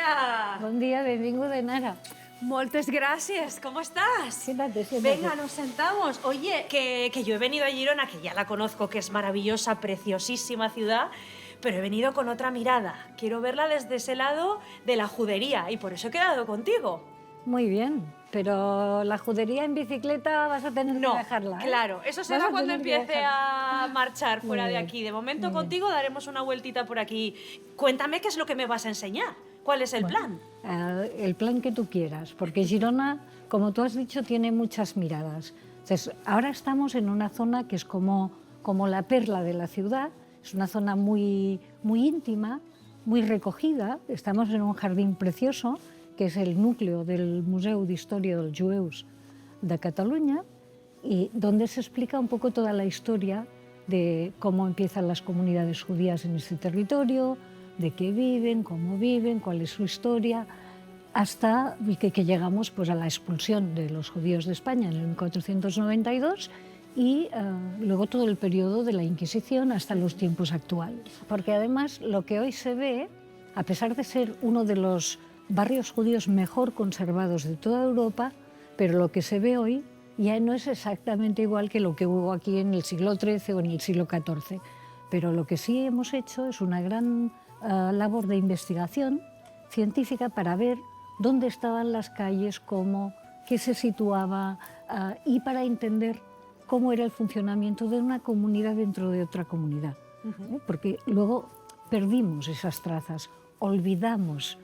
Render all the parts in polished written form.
dia! Bon dia, benvinguda, Nara. Moltes gracias, ¿cómo estás? Siéntate, siéntate. Venga, nos sentamos. Oye, que yo he venido a Girona, que ya la conozco, que es maravillosa, preciosísima ciudad, pero he venido con otra mirada. Quiero verla desde ese lado de la judería y por eso he quedado contigo. Muy bien, pero la judería en bicicleta vas a tener que dejarla, ¿eh? Claro, eso será Vas a cuando tener que empiece dejarla. a marchar fuera Muy de bien, aquí. De momento muy bien. contigo daremos una vueltita por aquí. Cuéntame qué es lo que me vas a enseñar. ¿Cuál es el plan? El plan que tú quieras, porque Girona, como tú has dicho, tiene muchas miradas. Entonces, ahora estamos en una zona que es como la perla de la ciudad, es una zona muy íntima, muy recogida. Estamos en un jardín precioso, que es el núcleo del Museu d'Història dels Jueus de Cataluña, y donde se explica un poco toda la historia de cómo empiezan las comunidades judías en este territorio, de qué viven, cómo viven, cuál es su historia, hasta que llegamos pues, a la expulsión de los judíos de España en el 1492 y luego todo el periodo de la Inquisición hasta los tiempos actuales. Porque además lo que hoy se ve, a pesar de ser uno de los barrios judíos mejor conservados de toda Europa, pero lo que se ve hoy ya no es exactamente igual que lo que hubo aquí en el siglo XIII o en el siglo XIV. Pero lo que sí hemos hecho es una gran labor de investigación científica para ver dónde estaban las calles, qué se situaba y para entender cómo era el funcionamiento de una comunidad dentro de otra comunidad. Porque luego perdimos esas trazas, olvidamos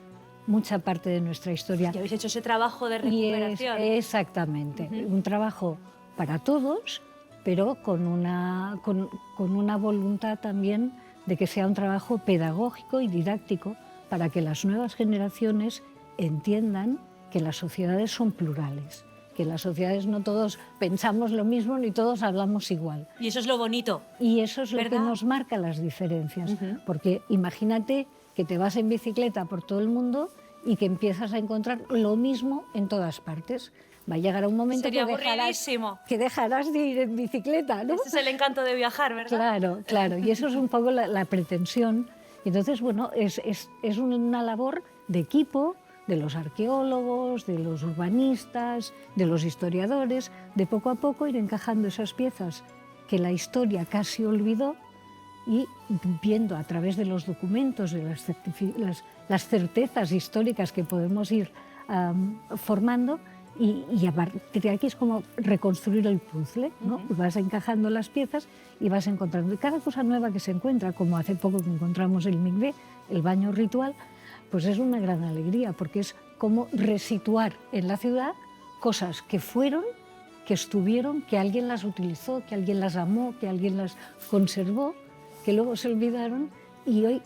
mucha parte de nuestra historia. Y habéis hecho ese trabajo de recuperación. Exactamente, un trabajo para todos, pero con una voluntad también de que sea un trabajo pedagógico y didáctico para que las nuevas generaciones entiendan que las sociedades son plurales, que las sociedades no todos pensamos lo mismo ni todos hablamos igual. Y eso es lo bonito. Y eso es lo ¿verdad? que nos marca las diferencias, porque imagínate que te vas en bicicleta por todo el mundo y que empiezas a encontrar lo mismo en todas partes. Va a llegar un momento que dejarás de ir en bicicleta, ¿no? Ese es el encanto de viajar, ¿verdad? Claro, claro. Y eso es un poco la pretensión. Entonces, bueno, es una labor de equipo, de los arqueólogos, de los urbanistas, de los historiadores, de poco a poco ir encajando esas piezas que la historia casi olvidó y viendo a través de los documentos, de las certezas históricas que podemos ir formando, y a partir de aquí es como reconstruir el puzzle, ¿no? Vas encajando las piezas y vas encontrando. Y cada cosa nueva que se encuentra, como hace poco que encontramos el mikvé, el baño ritual, pues es una gran alegría, porque es como resituar en la ciudad cosas que fueron, que estuvieron, que alguien las utilizó, que alguien las amó, que alguien las conservó, que luego se olvidaron y hoy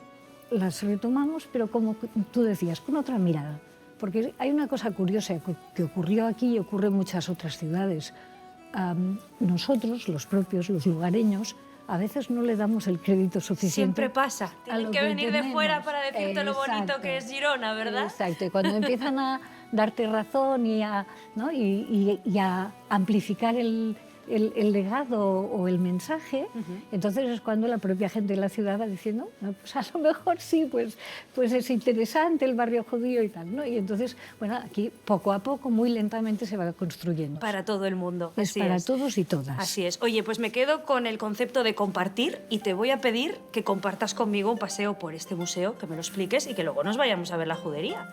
las retomamos, pero como tú decías, con otra mirada. Porque hay una cosa curiosa que ocurrió aquí y ocurre en muchas otras ciudades. Nosotros, los lugareños, a veces no le damos el crédito suficiente. Siempre pasa. Tienen que venir de fuera para decirte lo bonito que es Girona, ¿verdad? Exacto. Y cuando empiezan a darte razón y a amplificar el legado o el mensaje, entonces es cuando la propia gente de la ciudad va diciendo, no, pues a lo mejor sí, pues es interesante el barrio judío y tal, ¿no? Y entonces, bueno, aquí poco a poco, muy lentamente se va construyendo. Para todo el mundo. Es para todos y todas. Así es. Oye, pues me quedo con el concepto de compartir y te voy a pedir que compartas conmigo un paseo por este museo, que me lo expliques y que luego nos vayamos a ver la judería.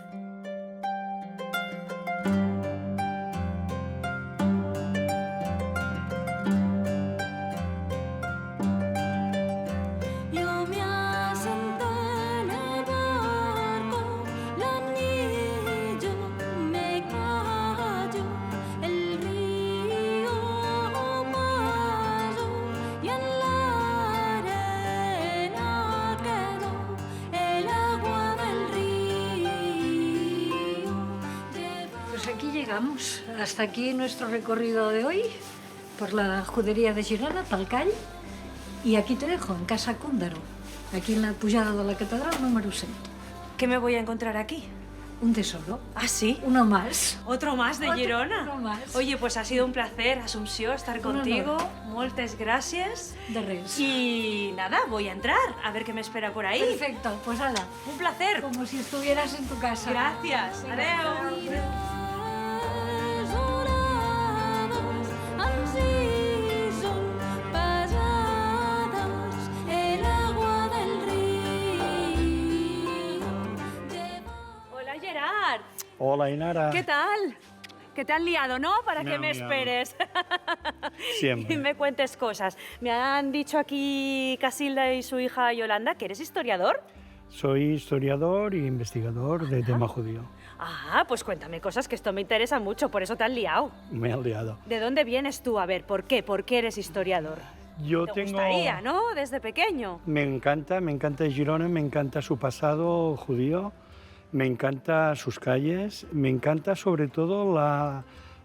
Aquí llegamos, hasta aquí nuestro recorrido de hoy por la judería de Girona, Talcall, y aquí te dejo, en Casa Cúndaro, aquí en la pujada de la catedral número 7. ¿Qué me voy a encontrar aquí? un tesoro. ¿Ah, sí? Uno más. Otro más de Girona. Uno más. Oye, pues ha sido un placer, Assumpció, estar contigo. honor. Moltes gràcies. De res. Y nada, voy a entrar a ver qué me espera por ahí. Perfecto, pues hala, Un placer. como si estuvieras en tu casa. Gracias. Adeu. Hola, Gerard. Hola, Inara. ¿Qué tal? Que te han liado, ¿no? Para Me que han me liado. esperes. Siempre. Y me cuentes cosas. Me han dicho aquí Casilda y su hija Yolanda que eres historiador. Soy historiador e investigador de tema judío. Ah, pues cuéntame cosas, que esto me interesa mucho, por eso te han liado. Me han liado. ¿De dónde vienes tú? A ver, ¿por qué? ¿Por qué eres historiador? Yo Te tengo... gustaría, ¿no? Desde pequeño. Me encanta Girona, me encanta su pasado judío, me encanta sus calles, me encanta sobre todo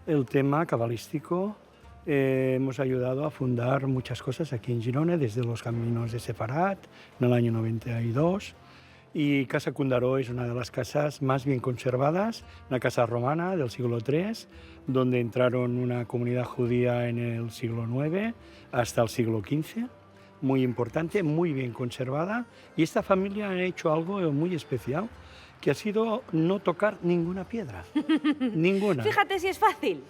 el tema cabalístico. Hemos ayudado a fundar muchas cosas aquí en Girona, desde los caminos de Sefarat en el año 92. Y Casa Cundaró es una de las casas más bien conservadas, una casa romana del siglo III, donde entraron una comunidad judía en el siglo IX hasta el siglo XV. Muy importante, muy bien conservada. Y esta familia ha hecho algo muy especial, que ha sido no tocar ninguna piedra. Ninguna. Fíjate si es fácil.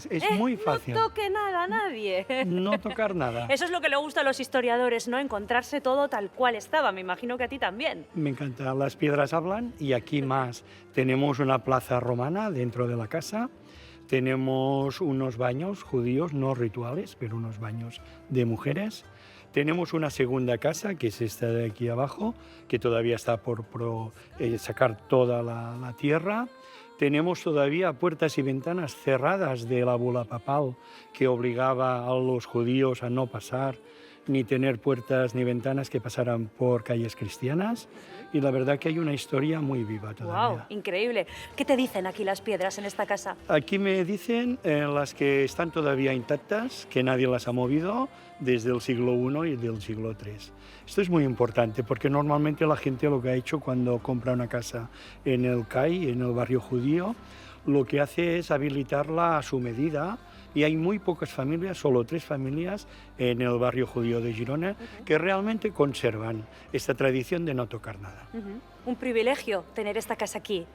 Es muy fácil. No toque nada a nadie. No tocar nada. Eso es lo que le gusta a los historiadores, ¿no? Encontrarse todo tal cual estaba. Me imagino que a ti también. Me encanta. Las piedras hablan y aquí más. Tenemos una plaza romana dentro de la casa. Tenemos unos baños judíos, no rituales, pero unos baños de mujeres. Tenemos una segunda casa, que es esta de aquí abajo, que todavía está por sacar toda la tierra. Tenemos todavía puertas y ventanas cerradas de la bula papal, que obligaba a los judíos a no pasar, ni tener puertas ni ventanas que pasaran por calles cristianas. Y la verdad que hay una historia muy viva todavía. ¡Wow! Increíble. ¿Qué te dicen aquí las piedras en esta casa? Aquí me dicen las que están todavía intactas, que nadie las ha movido desde el siglo I y del siglo III. Esto es muy importante porque normalmente la gente lo que ha hecho cuando compra una casa en el CAI, en el barrio judío, lo que hace es habilitarla a su medida. Y hay muy pocas familias, solo 3 familias en el barrio judío de Girona, que realmente conservan esta tradición de no tocar nada. Un privilegio tener esta casa aquí.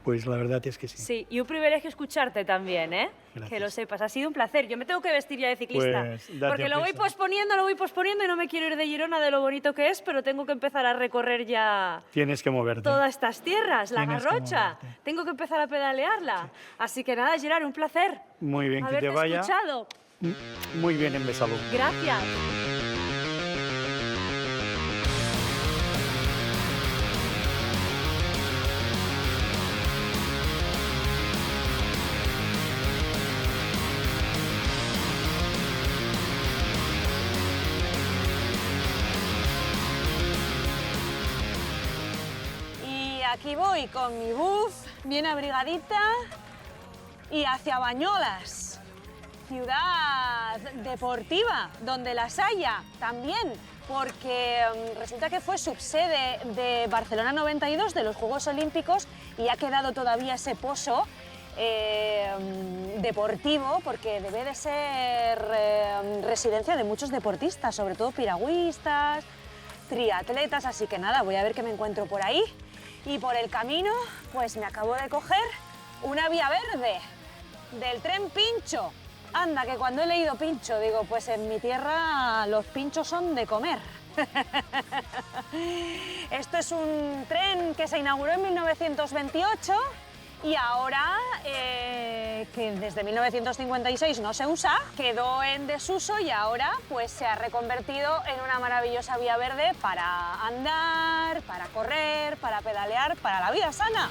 Pues la verdad es que sí. Sí, y un privilegio escucharte también, ¿eh? Gracias. Que lo sepas, ha sido un placer. Yo me tengo que vestir ya de ciclista. Pues, date porque lo voy prisa. posponiendo y no me quiero ir de Girona de lo bonito que es, pero tengo que empezar a recorrer ya Tienes que moverte. todas estas tierras, la Tienes que Garrocha. moverte. Tengo que empezar a pedalearla. Así que nada, Gerard, un placer Muy bien, que haberte te vaya escuchado. muy bien en Besalú. Gracias. Y aquí voy con mi buff bien abrigadita y hacia Bañolas, ciudad deportiva, donde las haya también, porque resulta que fue subsede de Barcelona 92, de los Juegos Olímpicos, y ha quedado todavía ese pozo deportivo, porque debe de ser residencia de muchos deportistas, sobre todo piragüistas, triatletas, así que nada, voy a ver qué me encuentro por ahí. Y por el camino, pues me acabo de coger una vía verde del tren Pincho. Anda, que cuando he leído Pincho, digo, pues en mi tierra los pinchos son de comer. Esto es un tren que se inauguró en 1928 y ahora, que desde 1956 no se usa, quedó en desuso y ahora pues se ha reconvertido en una maravillosa vía verde para andar, para correr, para pedalear, para la vida sana.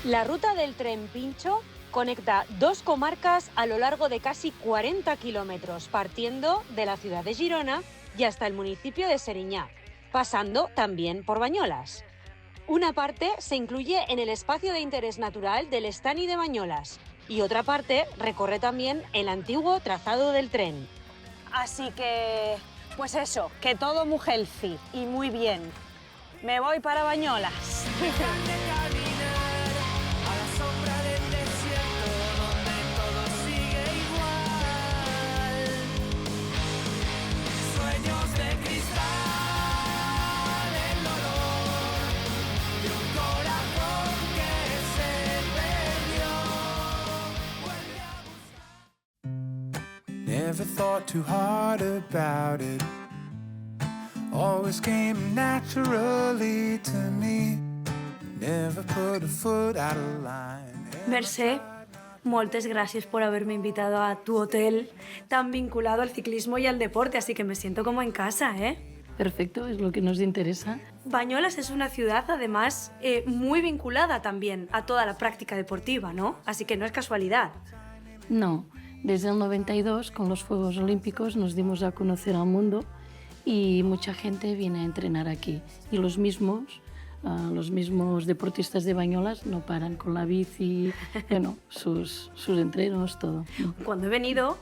La ruta del tren Pincho conecta 2 comarcas a lo largo de casi 40 kilómetros, partiendo de la ciudad de Girona y hasta el municipio de Serinyà, pasando también por Bañolas. Una parte se incluye en el espacio de interés natural del Estany de Bañolas y otra parte recorre también el antiguo trazado del tren. Así que, pues eso, que todo muy healthy y muy bien. Me voy para Bañolas. Never thought too hard about it. Always came naturally to me. Never put a foot out of line. Mercè, moltes gràcies por haberme invitado a tu hotel tan vinculado al ciclismo y al deporte, así que me siento como en casa, ¿eh? Perfecto, es lo que nos interesa. Bañolas es una ciudad, además, muy vinculada también a toda la práctica deportiva, ¿no? Así que no es casualidad. No, desde el 92, con los Juegos Olímpicos, nos dimos a conocer al mundo y mucha gente viene a entrenar aquí. Y los mismos deportistas de Bañolas no paran con la bici, bueno, sus entrenos, todo. Cuando he venido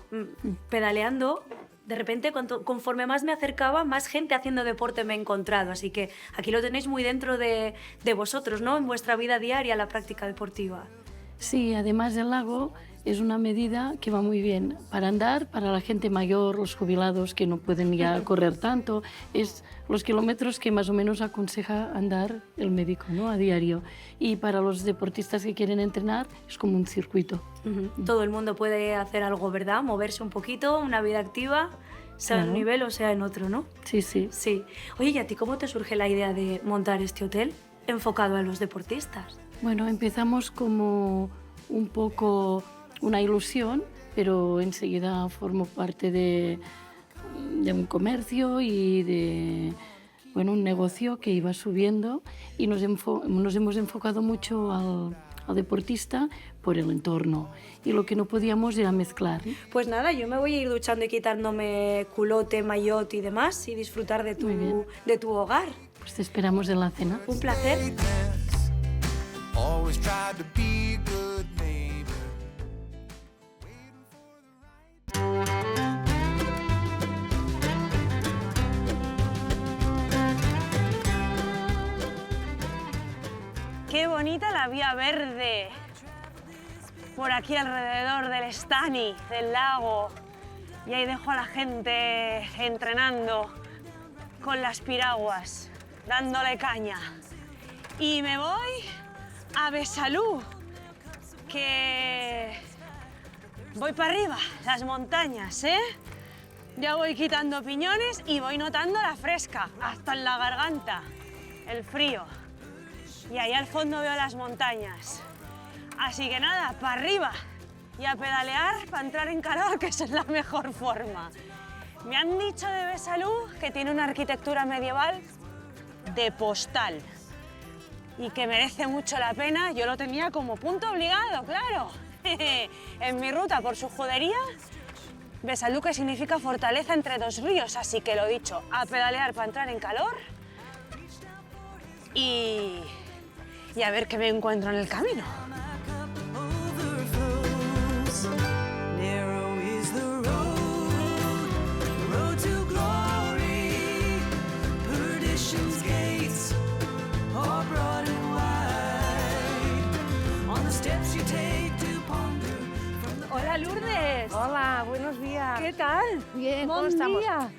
pedaleando, de repente, conforme más me acercaba, más gente haciendo deporte me he encontrado. Así que aquí lo tenéis muy dentro de vosotros, ¿no? En vuestra vida diaria, la práctica deportiva. Sí, además del lago es una medida que va muy bien para andar, para la gente mayor, los jubilados que no pueden ya correr tanto. Es los kilómetros que más o menos aconseja andar el médico, ¿no? A diario. Y para los deportistas que quieren entrenar es como un circuito. Todo el mundo puede hacer algo, ¿verdad? Moverse un poquito, una vida activa, sea en un nivel o sea en otro, ¿no? Sí, sí. Sí. Oye, ¿y a ti cómo te surge la idea de montar este hotel enfocado a los deportistas? Bueno, empezamos como un poco una ilusión, pero enseguida formó parte de un comercio y de un negocio que iba subiendo y nos hemos enfocado mucho al deportista por el entorno y lo que no podíamos era mezclar. Pues nada, yo me voy a ir duchando y quitándome culote, maillot y demás y disfrutar de tu hogar. Pues te esperamos en la cena. Un placer. Always tried to be a good neighbor. Qué bonita la vía verde. Por aquí alrededor del Stani, del lago. Y ahí dejo a la gente entrenando con las piraguas, dándole caña. Y me voy a Besalú, que voy para arriba, las montañas, ¿eh? Ya voy quitando piñones y voy notando la fresca, hasta en la garganta, el frío. Y ahí al fondo veo las montañas. Así que nada, para arriba y a pedalear para entrar en calor, que esa es la mejor forma. Me han dicho de Besalú que tiene una arquitectura medieval de postal y que merece mucho la pena. Yo lo tenía como punto obligado, claro. En mi ruta por su judería, Besalú, que significa fortaleza entre dos ríos, así que lo dicho, a pedalear para entrar en calor y a ver qué me encuentro en el camino. Hola, Lourdes. Hola, buenos días. ¿Qué tal? Bien, ¿cómo Bon estamos? día.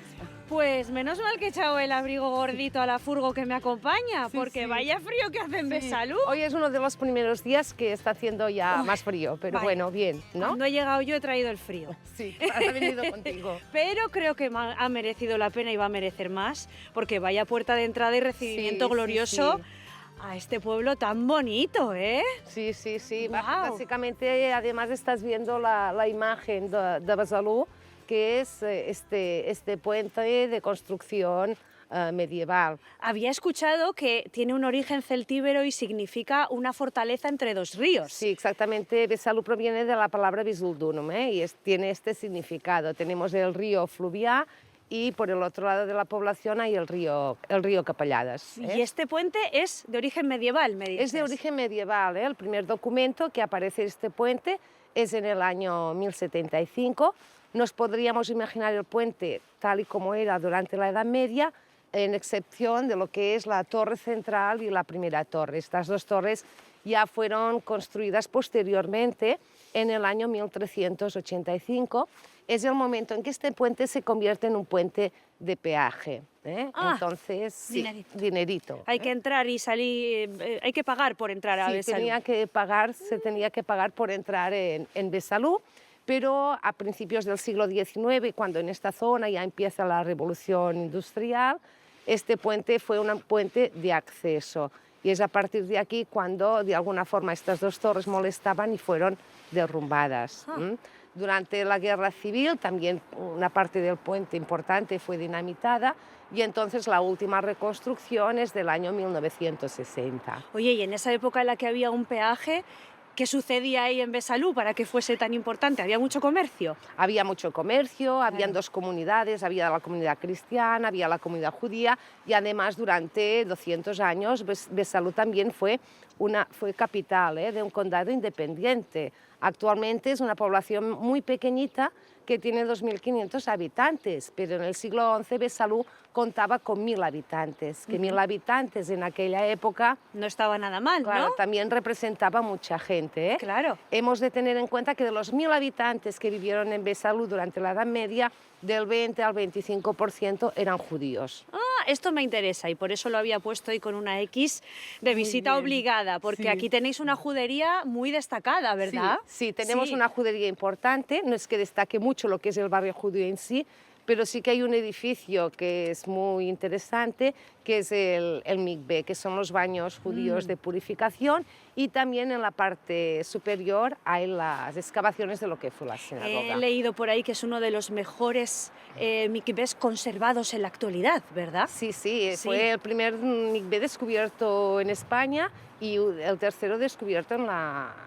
Pues menos mal que he echado el abrigo gordito a la furgo que me acompaña, Sí, porque sí. vaya frío que hace en Besalú. Hoy es uno de los primeros días que está haciendo ya más frío, pero vaya. bueno, bien, ¿no? Cuando he llegado yo he traído el frío. Sí, ha venido contigo. Pero creo que ha merecido la pena y va a merecer más, porque vaya puerta de entrada y recibimiento Sí, sí, glorioso sí. a este pueblo tan bonito, ¿eh? Sí, sí, sí. Guau. Básicamente, además estás viendo la imagen de Besalú, que es este puente de construcción medieval. Había escuchado que tiene un origen celtíbero y significa una fortaleza entre dos ríos. Sí, exactamente. Besalú proviene de la palabra Bisuldunum, y tiene este significado. Tenemos el río Fluvià y por el otro lado de la población hay el río Capelladas. Y este puente es de origen medieval, me dices. Es de origen medieval. El primer documento que aparece este puente es en el año 1075. Nos podríamos imaginar el puente tal y como era durante la Edad Media, en excepción de lo que es la torre central y la primera torre. Estas dos torres ya fueron construidas posteriormente en el año 1385. Es el momento en que este puente se convierte en un puente de peaje. Entonces, sí, dinerito. Hay que entrar y salir, hay que pagar por entrar a Sí, Besalú. se tenía que pagar por entrar en Besalú, pero a principios del siglo XIX, cuando en esta zona ya empieza la revolución industrial, este puente fue un puente de acceso. Y es a partir de aquí cuando, de alguna forma, estas dos torres molestaban y fueron derrumbadas. Durante la Guerra Civil también una parte del puente importante fue dinamitada y entonces la última reconstrucción es del año 1960. Oye, y en esa época en la que había un peaje, ¿qué sucedía ahí en Besalú para que fuese tan importante? ¿Había mucho comercio? Había mucho comercio, habían dos comunidades, había la comunidad cristiana, había la comunidad judía y además durante 200 años Besalú también fue capital de un condado independiente. Actualmente es una población muy pequeñita que tiene 2.500 habitantes, pero en el siglo XI Besalú contaba con 1.000 habitantes, que 1.000 habitantes en aquella época No estaba nada mal, claro, ¿no? también representaba mucha gente. Claro. Hemos de tener en cuenta que de los 1.000 habitantes que vivieron en Besalú durante la Edad Media, del 20 al 25% eran judíos. Ah, esto me interesa y por eso lo había puesto ahí con una X de visita obligada, porque Sí. aquí tenéis una judería muy destacada, ¿verdad? Sí, tenemos Sí. una judería importante, no es que destaque mucho lo que es el barrio judío en sí, pero sí que hay un edificio que es muy interesante, que es el Mikvé, que son los baños judíos de purificación, y también en la parte superior hay las excavaciones de lo que fue la sinagoga. He leído por ahí que es uno de los mejores mikvés conservados en la actualidad, ¿verdad? Sí, fue el primer mikvé descubierto en España y el tercero descubierto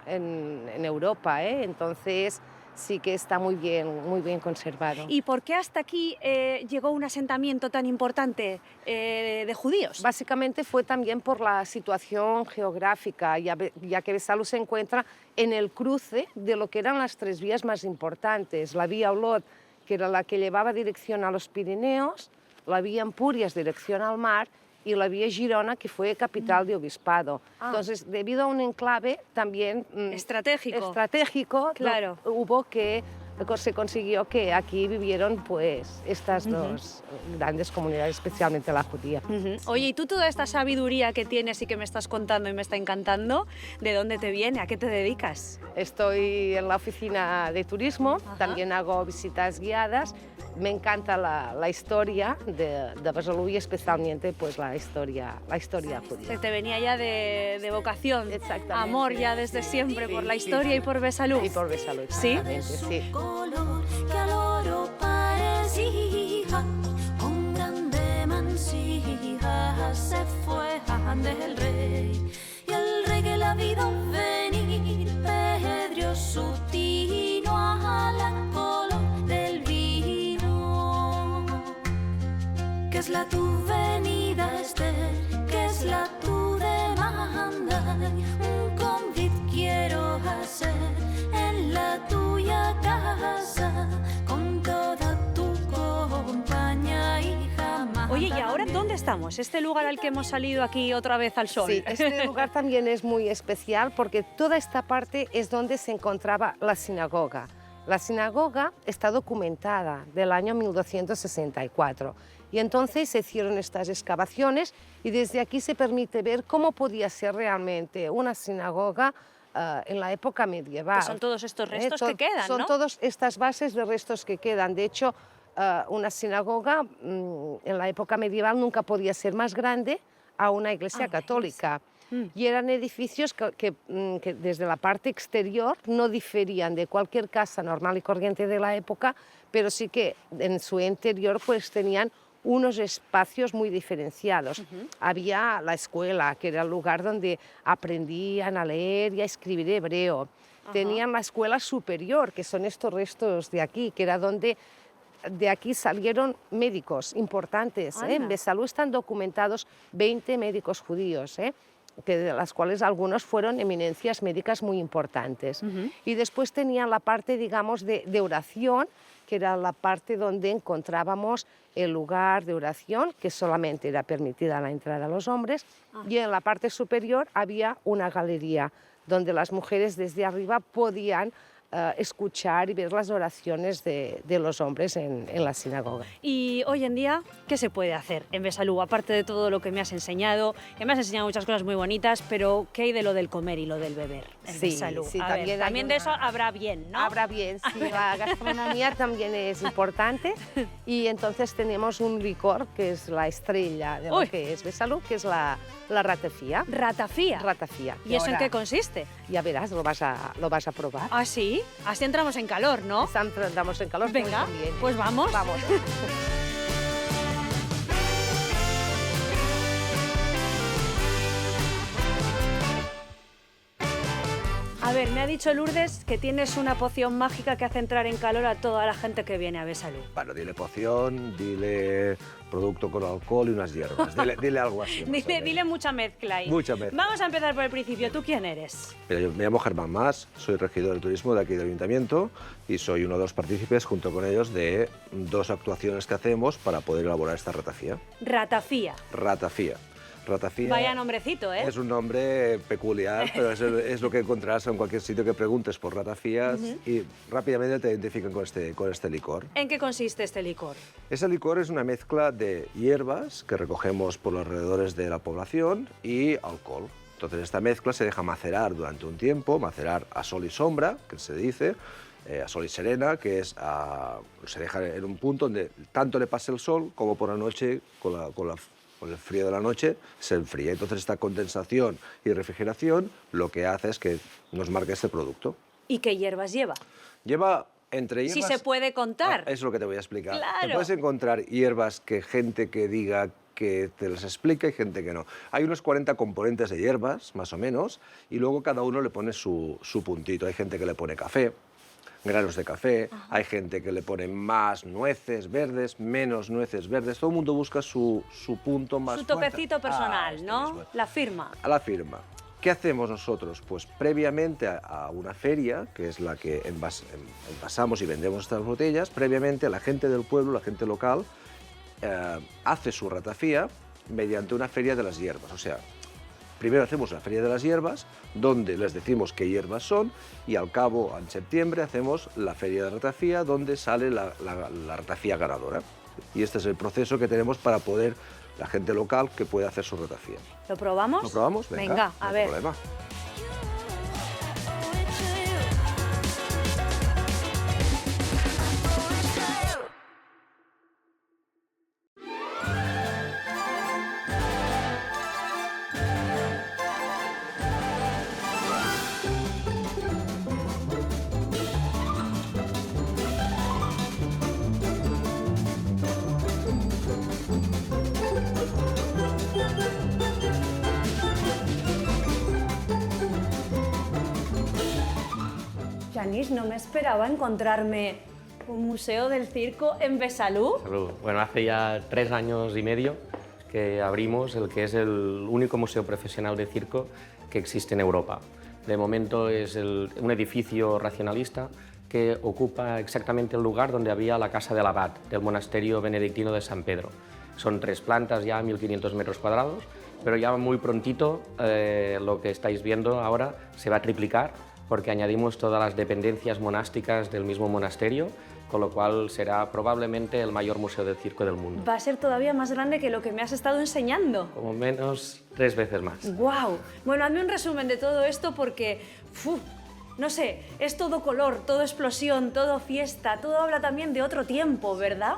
en Europa, entonces sí que está muy bien conservado. ¿Y por qué hasta aquí llegó un asentamiento tan importante de judíos? Básicamente fue también por la situación geográfica, ya que Besalú se encuentra en el cruce de lo que eran las tres vías más importantes, la vía Olot, que era la que llevaba dirección a los Pirineos, la vía Empúries, dirección al mar, y la vía Girona, que fue capital de obispado. Entonces, debido a un enclave también estratégico, Claro. se consiguió que aquí vivieron pues, estas dos grandes comunidades, especialmente la judía. Oye, ¿y tú toda esta sabiduría que tienes y que me estás contando y me está encantando, de dónde te viene? ¿A qué te dedicas? Estoy en la oficina de turismo, también hago visitas guiadas. Me encanta la historia de Besalú y especialmente pues, la historia judía. Se te venía ya de vocación, Exactamente. amor ya desde siempre por la historia y por Besalú. Y por Besalú, ¿Sí? exactamente, sí. Color que al oro parecía, con grande mansija se fue del rey, y el rey que la vio venir pedrió su tino a la color del vino. Que es la tu venida, Esther, que es la tu demanda, un convite quiero hacer en la tuya casa, con toda tu compañía y jamás. Oye, ¿y ahora dónde estamos? ¿Este lugar al que hemos salido aquí otra vez al sol? Sí, este lugar también es muy especial porque toda esta parte es donde se encontraba la sinagoga. La sinagoga está documentada del año 1264 y entonces se hicieron estas excavaciones y desde aquí se permite ver cómo podía ser realmente una sinagoga en la época medieval. Que son todos estos restos que quedan, Son ¿no? todas estas bases de restos que quedan. De hecho, una sinagoga en la época medieval nunca podía ser más grande a una iglesia católica. Y eran edificios que desde la parte exterior no diferían de cualquier casa normal y corriente de la época, pero sí que en su interior pues tenían unos espacios muy diferenciados. Había la escuela, que era el lugar donde aprendían a leer y a escribir hebreo. Tenían la escuela superior, que son estos restos de aquí, que era donde de aquí salieron médicos importantes. En Besalú están documentados 20 médicos judíos, de las cuales algunos fueron eminencias médicas muy importantes. Y después tenían la parte, digamos, de oración, que era la parte donde encontrábamos el lugar de oración, que solamente era permitida la entrada a los hombres, y en la parte superior había una galería, donde las mujeres desde arriba podían escuchar y ver las oraciones de los hombres en la sinagoga. Y hoy en día, ¿qué se puede hacer en Besalú? Aparte de todo lo que me has enseñado, que me has enseñado muchas cosas muy bonitas, pero ¿qué hay de lo del comer y lo del beber? en Sí, Besalú. sí, A ver, también hay también de una- eso habrá bien, ¿no? Habrá bien, sí, la gastronomía también es importante y entonces tenemos un licor que es la estrella de lo Uy. que es Besalú, que es la ratafía. Ratafía. Ratafía. ¿Y eso en ahora qué consiste? Ya verás, lo vas a probar. ¿Ah, sí? Así entramos en calor, ¿no? Entramos en calor. Venga, también. pues vamos. Vamos. A ver, me ha dicho Lourdes que tienes una poción mágica que hace entrar en calor a toda la gente que viene a Besalú. Bueno, dile poción, dile producto con alcohol y unas hierbas. Dile algo así. más o menos. Dile mucha mezcla ahí. Mucha mezcla. Vamos a empezar por el principio. ¿Tú quién eres? Mira, yo me llamo Germán Mas, soy regidor de turismo de aquí del Ayuntamiento y soy uno de los partícipes, junto con ellos, de 2 actuaciones que hacemos para poder elaborar esta ratafía. Ratafía. Ratafía. Ratafía Vaya nombrecito, ¿eh? es un nombre peculiar, pero es lo que encontrarás en cualquier sitio que preguntes por ratafías y rápidamente te identifican con este licor. ¿En qué consiste este licor? Ese licor es una mezcla de hierbas que recogemos por los alrededores de la población y alcohol. Entonces esta mezcla se deja macerar durante un tiempo, macerar a sol y sombra, que se dice, a sol y serena, que es se deja en un punto donde tanto le pase el sol como por la noche con el frío de la noche se enfría. Entonces esta condensación y refrigeración lo que hace es que nos marque este producto. ¿Y qué hierbas lleva? Lleva entre hierbas... Si se puede contar. Es lo que te voy a explicar. Claro. Te puedes encontrar hierbas que gente que diga que te las explica y gente que no. Hay unos 40 componentes de hierbas, más o menos, y luego cada uno le pone su puntito. Hay gente que le pone café, granos de café, hay gente que le pone más nueces verdes, menos nueces verdes. Todo el mundo busca su punto más Su fuerte. toquecito personal, Esto ¿no? mismo. La firma. A la firma. ¿Qué hacemos nosotros? Pues previamente a una feria, que es la que envasamos y vendemos estas botellas, previamente la gente del pueblo, la gente local, hace su ratafía mediante una feria de las hierbas. O sea, primero hacemos la feria de las hierbas, donde les decimos qué hierbas son, y al cabo, en septiembre, hacemos la feria de ratafía, donde sale la ratafía ganadora. Y este es el proceso que tenemos para poder, la gente local, que pueda hacer su ratafía. ¿Lo probamos? ¿Lo probamos? Venga, no a hay ver. problema. Yanis, no me esperaba encontrarme un museo del circo en Besalú. Salud. Bueno, hace ya 3 años y medio que abrimos el que es el único museo profesional de circo que existe en Europa. De momento es un edificio racionalista que ocupa exactamente el lugar donde había la casa del abad del monasterio benedictino de San Pedro. Son 3 plantas, ya 1.500 metros cuadrados, pero ya muy prontito lo que estáis viendo ahora se va a triplicar porque añadimos todas las dependencias monásticas del mismo monasterio, con lo cual será probablemente el mayor museo del circo del mundo. Va a ser todavía más grande que lo que me has estado enseñando. Como menos 3 veces más. ¡Guau! Bueno, hazme un resumen de todo esto porque, no sé, es todo color, todo explosión, todo fiesta, todo habla también de otro tiempo, ¿verdad?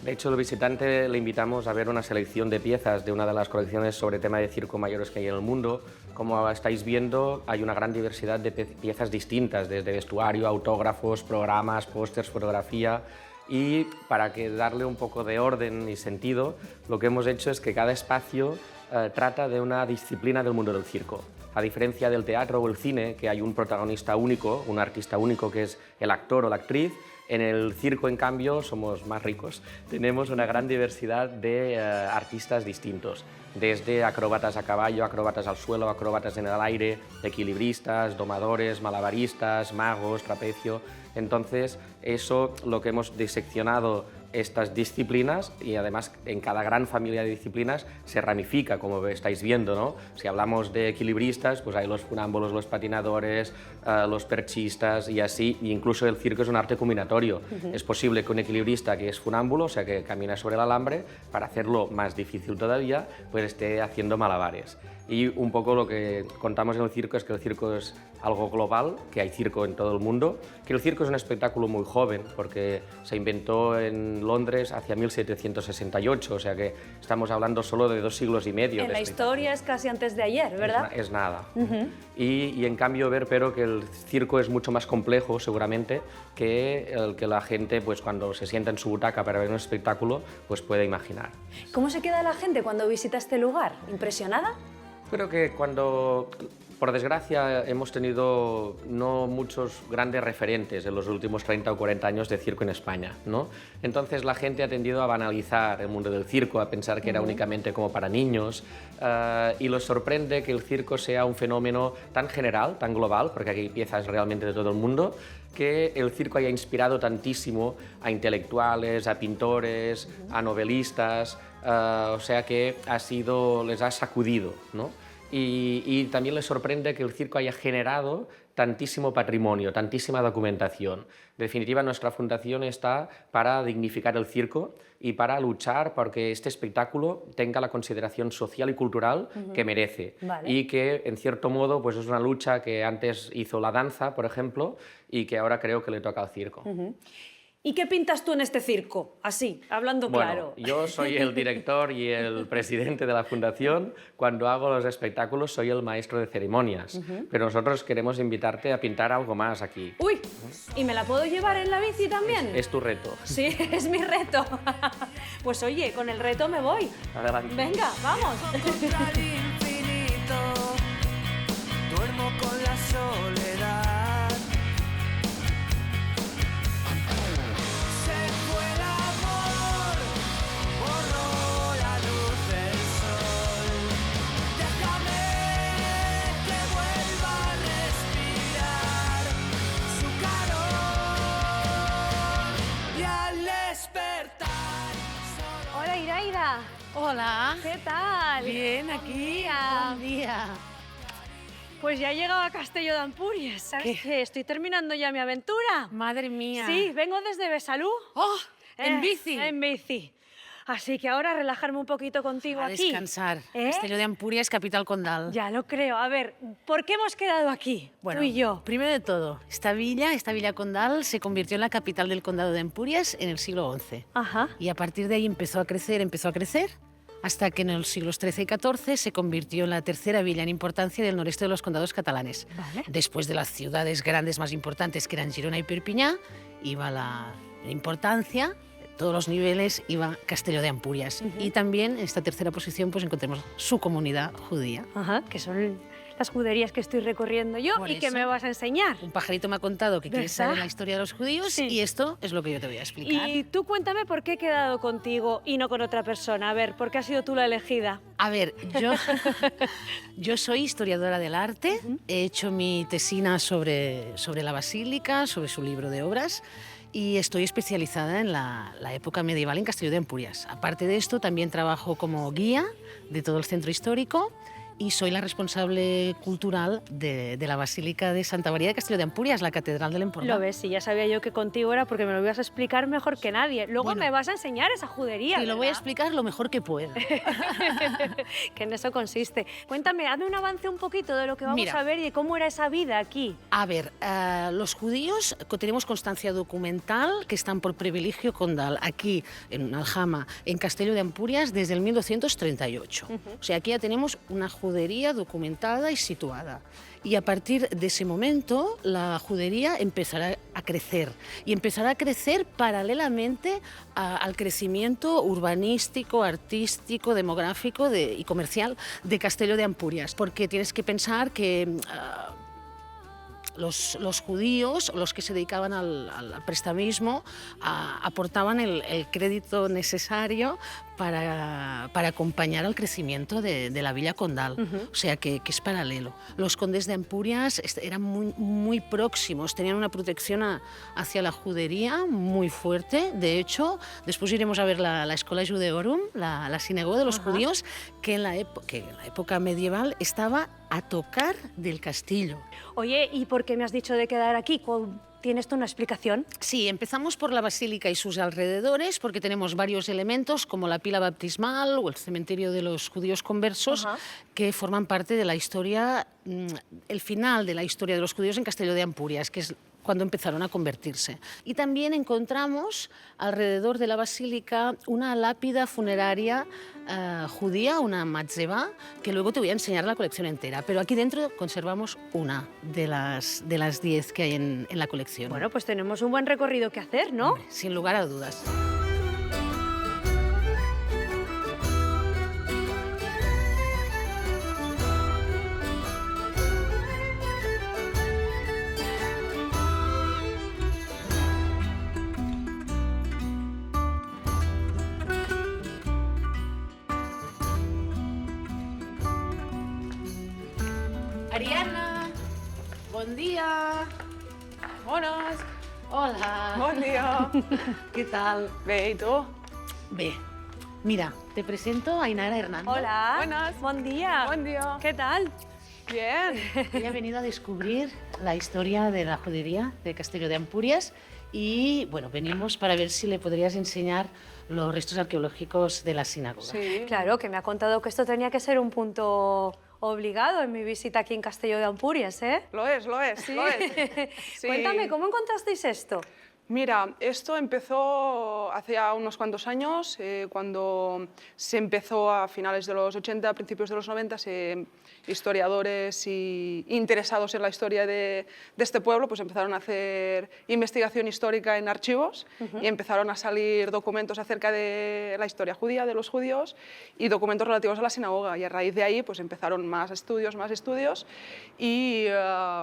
De hecho, al visitante le invitamos a ver una selección de piezas de una de las colecciones sobre tema de circo mayores que hay en el mundo. Como estáis viendo, hay una gran diversidad de piezas distintas, desde vestuario, autógrafos, programas, pósters, fotografía. Y para darle un poco de orden y sentido, lo que hemos hecho es que cada espacio trata de una disciplina del mundo del circo. A diferencia del teatro o el cine, que hay un protagonista único, un artista único que es el actor o la actriz, en el circo, en cambio, somos más ricos. Tenemos una gran diversidad de artistas distintos, desde acróbatas a caballo, acróbatas al suelo, acróbatas en el aire, equilibristas, domadores, malabaristas, magos, trapecio. Entonces, eso lo que hemos diseccionado estas disciplinas y además en cada gran familia de disciplinas se ramifica, como estáis viendo, ¿no? Si hablamos de equilibristas, pues hay los funámbulos, los patinadores, los perchistas y así, e incluso el circo es un arte combinatorio. Es posible que un equilibrista que es funámbulo, o sea que camina sobre el alambre, para hacerlo más difícil todavía, pues esté haciendo malabares. Y un poco lo que contamos en el circo es que el circo es algo global, que hay circo en todo el mundo, que el circo es un espectáculo muy joven, porque se inventó en Londres hacia 1768, o sea que estamos hablando solo de 2 siglos y medio. En la historia es casi antes de ayer, ¿verdad? Es nada. Y en cambio ver, pero que el circo es mucho más complejo, seguramente, que el que la gente, pues cuando se sienta en su butaca para ver un espectáculo, pues puede imaginar. ¿Cómo se queda la gente cuando visita este lugar? ¿Impresionada? Creo que cuando, por desgracia, hemos tenido no muchos grandes referentes en los últimos 30 o 40 años de circo en España, ¿no? Entonces la gente ha tendido a banalizar el mundo del circo, a pensar que era únicamente como para niños, y los sorprende que el circo sea un fenómeno tan general, tan global, porque aquí hay piezas realmente de todo el mundo, que el circo haya inspirado tantísimo a intelectuales, a pintores, a novelistas, o sea que les ha sacudido, ¿no? Y también les sorprende que el circo haya generado tantísimo patrimonio, tantísima documentación. En definitiva, nuestra fundación está para dignificar el circo y para luchar porque este espectáculo tenga la consideración social y cultural que merece. Vale. Y que, en cierto modo, pues es una lucha que antes hizo la danza, por ejemplo, y que ahora creo que le toca al circo. ¿Y qué pintas tú en este circo? Así, hablando claro. Bueno, yo soy el director y el presidente de la fundación. Cuando hago los espectáculos soy el maestro de ceremonias. Pero nosotros queremos invitarte a pintar algo más aquí. ¡Uy! ¿Y me la puedo llevar en la bici también? Es tu reto. Sí, es mi reto. Pues oye, con el reto me voy. Adelante. Venga, vamos. Contra el infinito, duermo con la soledad. Se fue el amor, borró la luz del sol. Déjame que vuelva a respirar su calor y al despertar. Hola, Iraida. Hola. ¿Qué tal? Bien, aquí. Buen Buen día. Pues ya he llegado a Castelló de Empúries. ¿Sabes ¿Qué? qué? Estoy terminando ya mi aventura. Madre mía. Sí, vengo desde Besalú. ¡Oh! ¿En bici? En bici. Así que ahora relajarme un poquito contigo A aquí. descansar. ¿Eh? Castelló de Empúries, capital condal. Ya lo creo. A ver, ¿por qué hemos quedado aquí? Bueno, tú y yo. primero de todo, esta villa condal se convirtió en la capital del condado de Empúries en el siglo XI. Ajá. Y a partir de ahí empezó a crecer, hasta que en los siglos XIII y XIV se convirtió en la tercera villa en importancia del noreste de los condados catalanes. Vale. Después de las ciudades grandes más importantes, que eran Girona y Perpiñá, iba la importancia, todos los niveles, iba Castelló de Empúries. Y también en esta tercera posición pues encontramos su comunidad judía. Ajá, que son las juderías que estoy recorriendo yo Por y que eso. me vas a enseñar. Un pajarito me ha contado que quieres ¿Verdad? saber la historia de los judíos Sí. y esto es lo que yo te voy a explicar. Y tú cuéntame por qué he quedado contigo y no con otra persona. A ver, ¿por qué has sido tú la elegida? A ver, yo soy historiadora del arte, he hecho mi tesina sobre la basílica, sobre su libro de obras y estoy especializada en la época medieval en Castelló de Empúries. Aparte de esto, también trabajo como guía de todo el centro histórico y soy la responsable cultural de la Basílica de Santa María de Castelló de Empúries, la Catedral del Empordà. Lo ves, sí, ya sabía yo que contigo era porque me lo ibas a explicar mejor que nadie. Luego Bueno. me vas a enseñar esa judería. Y lo voy a ¿verdad? explicar lo mejor que pueda. Que en eso consiste. Cuéntame, hazme un avance un poquito de lo que vamos Mira. a ver y de cómo era esa vida aquí. A ver, los judíos tenemos constancia documental que están por privilegio condal aquí en Aljama, en Castelló de Empúries, desde el 1238. O sea, aquí ya tenemos una judería documentada y situada. Y a partir de ese momento la judería empezará a crecer y empezará a crecer paralelamente al crecimiento urbanístico, artístico, demográfico y comercial de Castelló de Empúries, porque tienes que pensar que los judíos, los que se dedicaban al prestamismo, aportaban el crédito necesario para acompañar al crecimiento de la Villa Condal, o sea que es paralelo. Los condes de Ampurias eran muy próximos, tenían una protección hacia la judería muy fuerte. De hecho, después iremos a ver la Escola Judeorum, la sinagoga de los judíos, que en la época medieval estaba a tocar del castillo. Oye, ¿y por qué me has dicho de quedar aquí? ¿Tienes tú una explicación? Sí, empezamos por la basílica y sus alrededores, porque tenemos varios elementos como la pila baptismal o el cementerio de los judíos conversos, que forman parte de la historia, el final de la historia de los judíos en Castelló de Ampurias, que es cuando empezaron a convertirse. Y también encontramos alrededor de la basílica una lápida funeraria judía, una matzeba, que luego te voy a enseñar la colección entera. Pero aquí dentro conservamos una de las 10 que hay en la colección. Bueno, pues tenemos un buen recorrido que hacer, ¿no? Hombre, sin lugar a dudas. Ariana, bon dia. Bones. Hola. Bon dia. ¿Qué tal? Bé, i tu? Bé. Mira, te presento a Ainara Hernando. Hola. Buenas. Buen día. Buen día. ¿Qué tal? Bien. Ella ha venido a descubrir la historia de la judería de Castelló de Ampurias y, bueno, venimos para ver si le podrías enseñar los restos arqueológicos de la sinagoga. Sí. Claro, que me ha contado que esto tenía que ser un punto obligado en mi visita aquí en Castelló de Ampurias, ¿eh? Lo es, lo es, Sí. lo es. Sí. Cuéntame, ¿cómo encontrasteis esto? Mira, esto empezó hace ya unos cuantos años, cuando se empezó a finales de los 80, principios de los 90, historiadores y interesados en la historia de este pueblo pues empezaron a hacer investigación histórica en archivos y empezaron a salir documentos acerca de la historia judía, de los judíos, y documentos relativos a la sinagoga. Y a raíz de ahí pues empezaron más estudios, y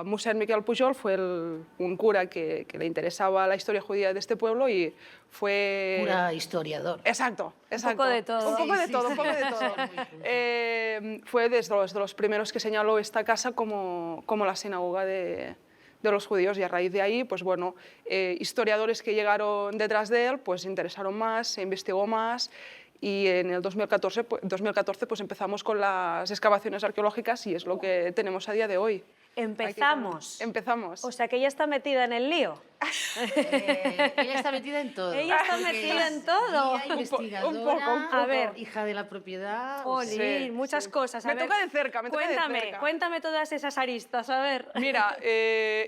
Mossèn Miquel Pujol fue un cura que le interesaba la historia judía de este pueblo y fue... Cura historiador. Exacto, exacto. Un poco de todo. Un poco de Sí, todo, sí, un poco de sí. todo. Fue de los primeros que señaló esta casa como la sinagoga de los judíos, y a raíz de ahí, pues bueno, historiadores que llegaron detrás de él pues se interesaron más, se investigó más, y en el 2014 pues empezamos con las excavaciones arqueológicas y es lo que tenemos a día de hoy. Empezamos. Empezamos. O sea, que ella está metida en el lío. Ella está metida en todo. Ella está Porque metida es en todo. guía, investigadora, un poco. A ver. hija de la propiedad. Jolín, Sí, muchas sí. cosas. A Me ver, toca de cerca, me toca de cerca. Cuéntame todas esas aristas, a ver. Mira,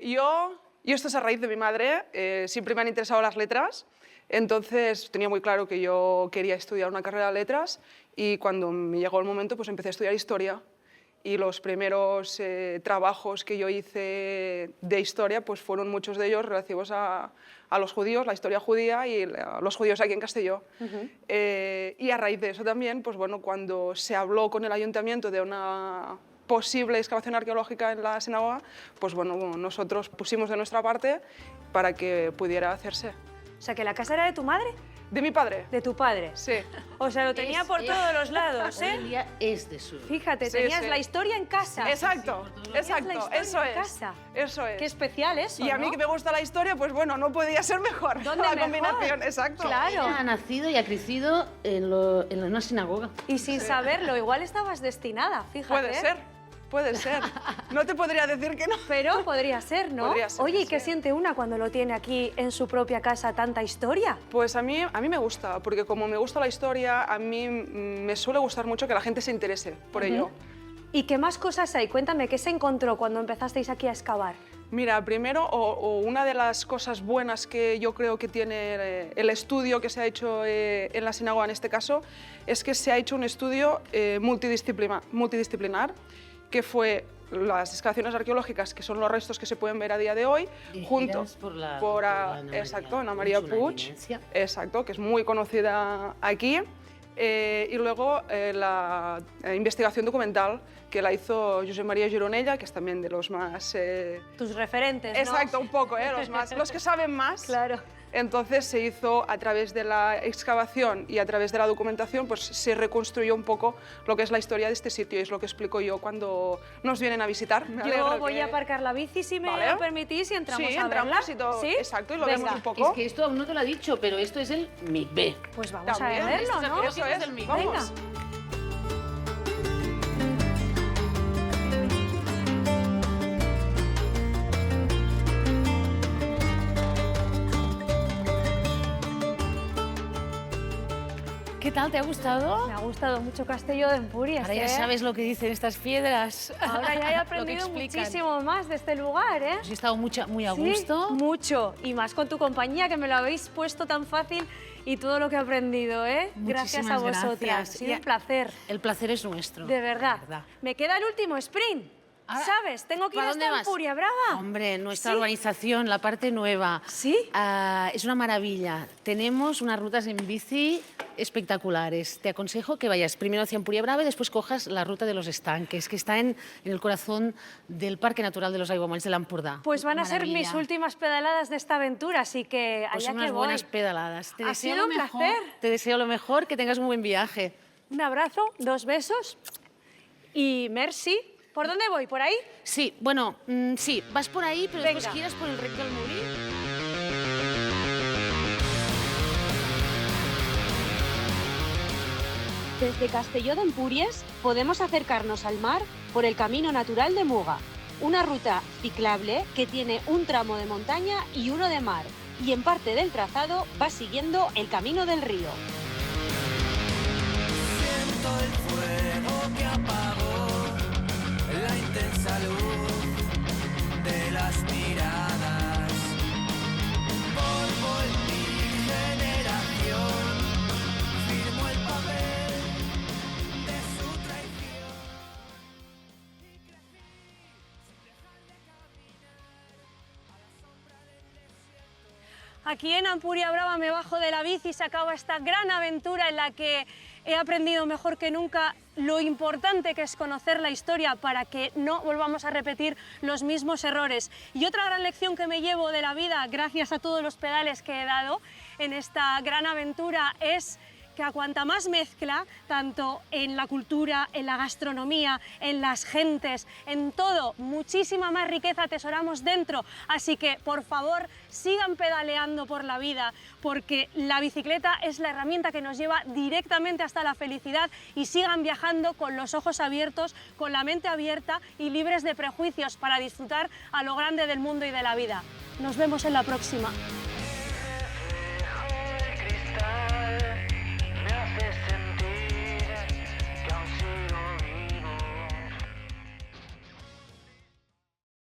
yo esto es a raíz de mi madre, siempre me han interesado las letras, entonces tenía muy claro que yo quería estudiar una carrera de letras, y cuando me llegó el momento pues empecé a estudiar historia, y los primeros trabajos que yo hice de historia pues fueron muchos de ellos relativos a los judíos, la historia judía y los judíos aquí en Castelló. Y a raíz de eso también, pues bueno, cuando se habló con el ayuntamiento de una posible excavación arqueológica en la sinagoga, pues bueno, nosotros pusimos de nuestra parte para que pudiera hacerse. O sea, que la casa era de tu madre, De mi padre. de tu padre. Sí. O sea, lo tenía por todos los lados, Hoy en ¿eh? día es de su. Fíjate, Sí, tenías sí. la historia en casa. Exacto, Tenías la exacto, historia eso en es. casa. Eso es. Qué especial eso, Y a mí ¿no? que me gusta la historia, pues bueno, no podía ser mejor. ¿Dónde la mejor? combinación, exacto. Claro. Ella ha nacido y ha crecido en una sinagoga. Y sin saberlo, igual estabas destinada, fíjate. Puede ser, puede ser. No te podría decir que no. Pero podría ser, ¿no? Podría ser, Oye, ¿y qué sí. siente una cuando lo tiene aquí en su propia casa tanta historia? Pues a mí me gusta, porque como me gusta la historia, a mí me suele gustar mucho que la gente se interese por ello. ¿Y qué más cosas hay? Cuéntame, ¿qué se encontró cuando empezasteis aquí a excavar? Mira, primero, o una de las cosas buenas que yo creo que tiene el estudio que se ha hecho en la sinagoga en este caso, es que se ha hecho un estudio multidisciplinar, que fue las excavaciones arqueológicas, que son los restos que se pueden ver a día de hoy, junto por la Ana María Puig, una Puig, eminencia. exacto, que es muy conocida aquí. Y luego la investigación documental que la hizo Josep María Gironella, que es también de los más... Tus referentes, ¿no? Exacto, un poco, los que saben más. Claro. Entonces se hizo a través de la excavación y a través de la documentación, pues se reconstruyó un poco lo que es la historia de este sitio, y es lo que explico yo cuando nos vienen a visitar. Yo voy a aparcar la bici, si me lo permitís, y entramos a verla. Y todo, ¿Sí? Exacto, y lo Venga. vemos un poco. Es que esto aún no te lo ha dicho, pero esto es el MICB. Pues vamos También, a verlo, esto ¿no? Eso es el MICB. Venga. ¿Qué tal? ¿Te ha gustado? Me ha gustado mucho Castelló de Empúries. Ahora ya sabes lo que dicen estas piedras. Ahora ya he Lo que aprendido explican. muchísimo más de este lugar, ¿eh? Pues he estado muy a Sí, gusto. mucho. Y más con tu compañía, que me lo habéis puesto tan fácil, y todo lo que he aprendido, ¿eh? Gracias a Muchísimas vosotras. gracias. Ha sido un placer. El placer es nuestro. De verdad. Me queda el último sprint. Ahora, ¿Sabes? Tengo que ir ¿para hasta dónde vas? Empuria Brava. Hombre, nuestra Sí. urbanización, la parte nueva. ¿Sí? Es una maravilla. Tenemos unas rutas en bici espectaculares. Te aconsejo que vayas primero hacia Empúria Brava y después cojas la ruta de los estanques, que está en el corazón del Parque Natural de los Aiguamolls de l'Empordà. Pues van a ser Maravilla. mis últimas pedaladas de esta aventura, así que Pues allá unas que voy. buenas pedaladas. Te Ha deseo sido lo un mejor. placer. Te deseo lo mejor, que tengas un buen viaje. Un abrazo, 2 besos y merci. ¿Por dónde voy? ¿Por ahí? Sí, bueno, sí, vas por ahí, pero después Venga. giras por el recto del Molí. Desde Castelló de Empúries podemos acercarnos al mar por el Camino Natural de Muga, una ruta ciclable que tiene un tramo de montaña y uno de mar, y en parte del trazado va siguiendo el camino del río. Siento el fuego que apagó la intensa luz de las miradas. Polvo en mi generación firmó el papel de su traición. Aquí en Empúria Brava me bajo de la bici y se acaba esta gran aventura en la que he aprendido mejor que nunca lo importante que es conocer la historia para que no volvamos a repetir los mismos errores. Y otra gran lección que me llevo de la vida, gracias a todos los pedales que he dado en esta gran aventura, es que a cuanta más mezcla, tanto en la cultura, en la gastronomía, en las gentes, en todo, muchísima más riqueza atesoramos dentro. Así que, por favor, sigan pedaleando por la vida, porque la bicicleta es la herramienta que nos lleva directamente hasta la felicidad, y sigan viajando con los ojos abiertos, con la mente abierta y libres de prejuicios para disfrutar a lo grande del mundo y de la vida. Nos vemos en la próxima.